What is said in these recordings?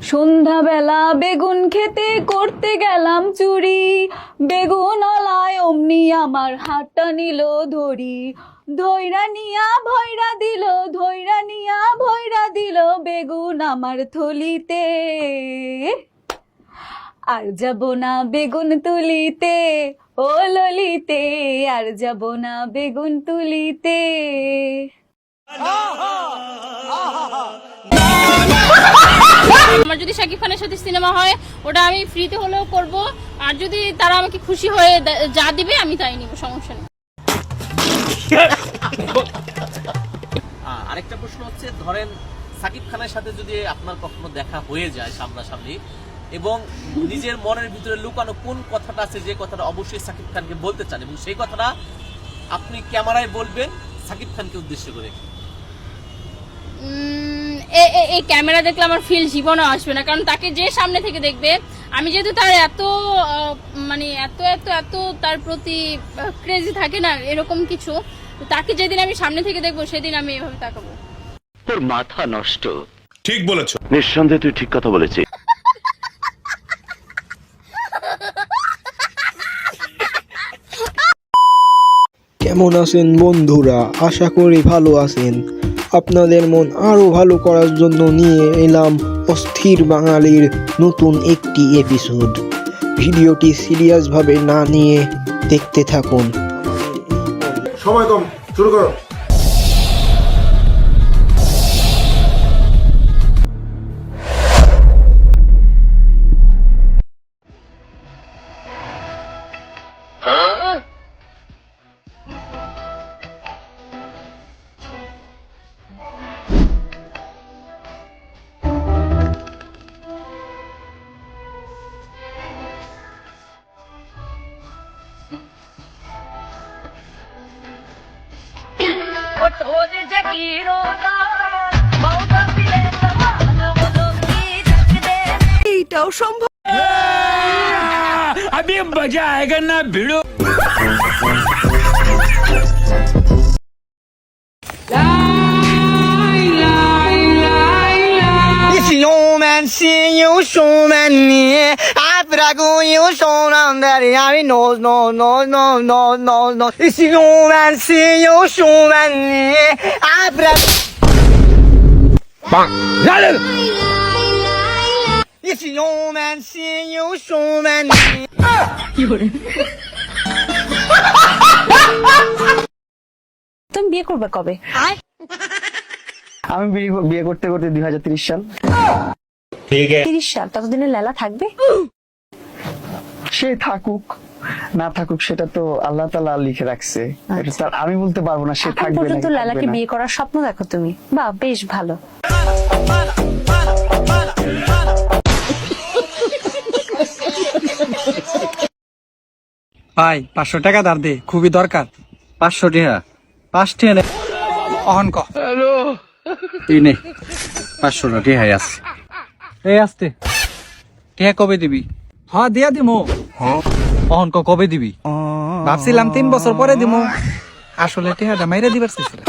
সন্ধ্যাবেলা বেগুন খেতে করতে গেলাম চুরি, বেগুনওয়ালায় অমনি আমার হাতটা নিল ধরি, ধইরা নিয়া ভয়রা দিল, ধইরা নিয়া ভয়রা দিল বেগুন আমার থলিতে। আর যাব না বেগুন তুলিতে, ও ললিতে, আর যাব না বেগুন তুলিতে। আমার যদি শাকিব খানের সাথে সিনেমা হয় ওটা আমি ফ্রিতে হলেও করব, আর যদি তারা আমাকে খুশি হয়ে যা দিবে আমি তাই নিব, সমস্যা নেই। আরেকটা প্রশ্ন হচ্ছে, ধরেন শাকিব খানের সাথে যদি আপনার কখনো দেখা হয়ে যায় সামনাসামনি, এবং নিজের মনের ভিতরে লুকানো কোন কথাটা আছে যে কথাটা অবশ্যই শাকিব খানকে বলতে চান, এবং সেই কথাটা আপনি ক্যামেরায় বলবেন শাকিব খানকে উদ্দেশ্য করে। এই ক্যামেরা দেখলে আমার ফিল জীবনও আসবে না, কারণ তাকে যে সামনে থেকে দেখবে, আমি যেহেতু তার এত মানে এত এত এত তার প্রতি ক্রেজি থাকে না এরকম কিছু, তাকে যেদিন আমি সামনে থেকে দেখবো সেদিন আমি এভাবে তাকাবো। তোর মাথা নষ্ট। ঠিক বলেছো। নিঃসন্দেহে তুই ঠিক কথা বলেছিস। কেমন আছেন বন্ধুরা? আশা করি ভালো আছেন। আপনাদের মন আরো ভালো করার জন্য নিয়ে এলাম অস্থির বাঙালির নতুন একটি এপিসোড। ভিডিওটি সিরিয়াসভাবে না নিয়ে দেখতে থাকুন। সময় কম, শুরু করো। এইটাও সম্ভব। अभी मजा आएगा ना भिड़ो। Snowman, see you, snowman, yeah. I prago you, snowman, daddy. I know, no, no, no, no, no, no. Snowman, see you, snowman, yeah. I prago. Bang. Snowman, see you, snowman. তুমি বিয়ে করবে কবে? আমি বিয়ে করতে করতে 2030 সাল। 30 সাল? ততদিনে লেলা থাকবে? সে থাকুক না থাকুক সেটা তো আল্লাহ তাআলা লিখে রাখছে, এটা তো আর আমি বলতে পারবো না সে এখন থাকবে না পর্যন্ত থাকবে লেলাকে না। বিয়ে করার স্বপ্ন দেখো তুমি? বাহ, বেশ ভালো। ভাই 500 টাকা ধার দে, খুবই দরকার। 500 টাকা? 5 টাকা নেই অহন ক। তুই নে, 500 টাকা আছে। এই আসতে টাকা কবে দিবি? হ্যাঁ দিয়া দিমু। অহন ক কবে দিবি? ভাবছিলাম 3 বছর পরে দিমু, আসলে টাকাটা মাইরা দিবার চাইছিলাম।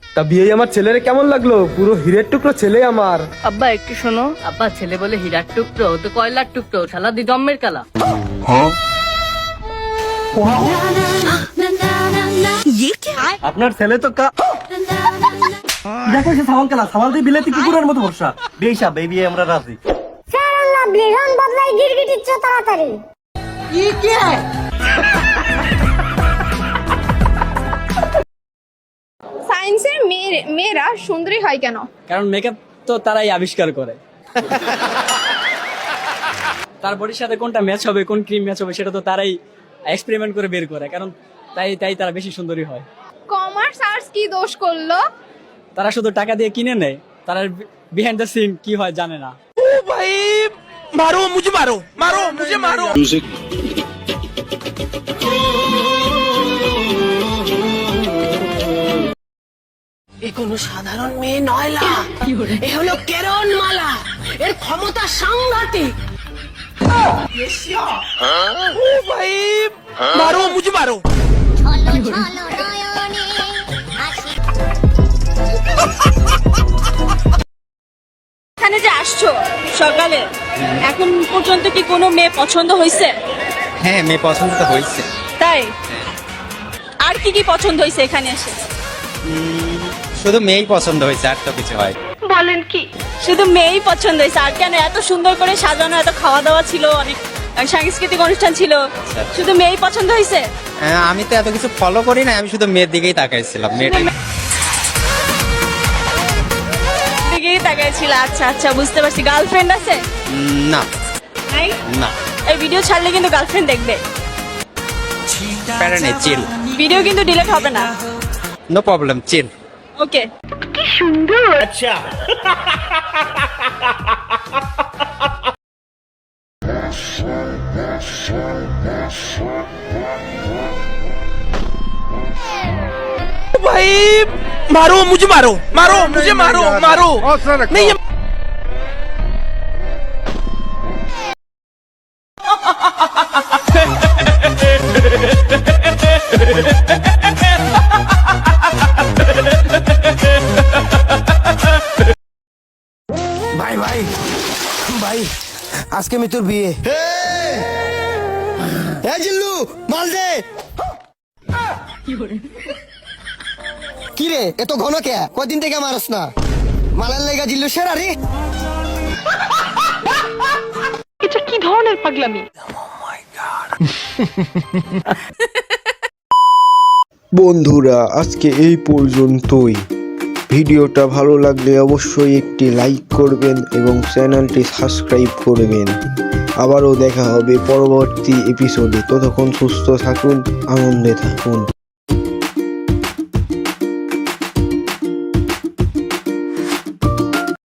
তা বিয়ে আমার ছেলের কেমন লাগলো? পুরো হীরের টুকরো ছেলে আমার। আব্বা একটু শোনো। আব্বা ছেলে বলে হীরার টুকরো, তো কয়লার টুকরো, শালা দি জম্মের কালা। আপনার ছেলে তো দেখো সে সাওয়াল কালা, সাওয়াল দিয়ে বিলেতি কুকুরের মতো বর্ষা। বেশা বেবি আমরা রাজি। সারাল্লাহ বিরান বদলাই গিরগিটির চো তাড়াতাড়ি। কি কে? সায়েন্সের মেয়েরা সুন্দরী হয় কেন? কারণ মেকআপ তো তারাই আবিষ্কার করে। তার বডির সাথে কোনটা ম্যাচ হবে, কোন ক্রিম ম্যাচ হবে সেটা তো তারাই এক্সপেরিমেন্ট করে বের করে, কারণ তাই তারা বেশি সুন্দরী হয়। কমার্স আর্টস কি দোষ করলো? তারা শুধু টাকা দিয়ে কিনে নেয়, তারা বিহাইন্ড দ্য সিন কি হয় জানে না। ओ भाई मारो मुझे, मारो मारो मुझे, मारो। এ কোনো সাধারণ মেয়ে নয়লা, এ হলো কেরণমালা, এর ক্ষমতা সাংঘাতিক। ओ भाई मारो मुझे, मारो। ছলো ছলো নয়নে সকালে এখন পর্যন্ত কি কোনো মেয়ে পছন্দ হয়েছে? হ্যাঁ, মেয়ে পছন্দ তো হয়েছে। তাই? আর কি কি পছন্দ হয়েছে এখানে এসে? শুধু মেয়েই পছন্দ হয়েছে, আর তো কিছু হয়। বলেন কি? শুধু মেয়েই পছন্দ হয়েছে? আর কেন? এত সুন্দর করে সাজানো, এত খাওয়া দাওয়া ছিল, অনেক সাংস্কৃতিক অনুষ্ঠান ছিল, শুধু মেয়েই পছন্দ হয়েছে? আমি তো এত কিছু ফলো করি না, আমি শুধু মেয়ের দিকেই তাকাইছিলাম। দিকেই তাকাইছিল। আচ্ছা আচ্ছা, বুঝতে পারছি। গার্লফ্রেন্ড আছে? না নাই? না, এই ভিডিও ছাড়লে কিন্তু গার্লফ্রেন্ড দেখবে। প্যারা নেই, চিল। ভিডিও কিন্তু ডিলিট হবে না। নো প্রবলেম, চিল। ওকে। भाई मारो मुझे, मारो मारो मुझे, मारो मारो नहीं ये ভাই ভাই ভাই, আজকে মিতুর বিয়ে। জিল্লু মাল দে। কি রে, এত ঘন কে? কদিন থেকে মারস না? মালার লেগা জিল্লু সেরা রে। এটা কি ধরনের পাগলামি? বন্ধুরা, আজকে এই পর্যন্তই। ভিডিওটা ভালো লাগলে অবশ্যই একটি লাইক করবেন এবং চ্যানেলটি সাবস্ক্রাইব করবেন। আবারও দেখা হবে পরবর্তী এপিসোডে। ততক্ষণ সুস্থ থাকুন, আনন্দে থাকুন।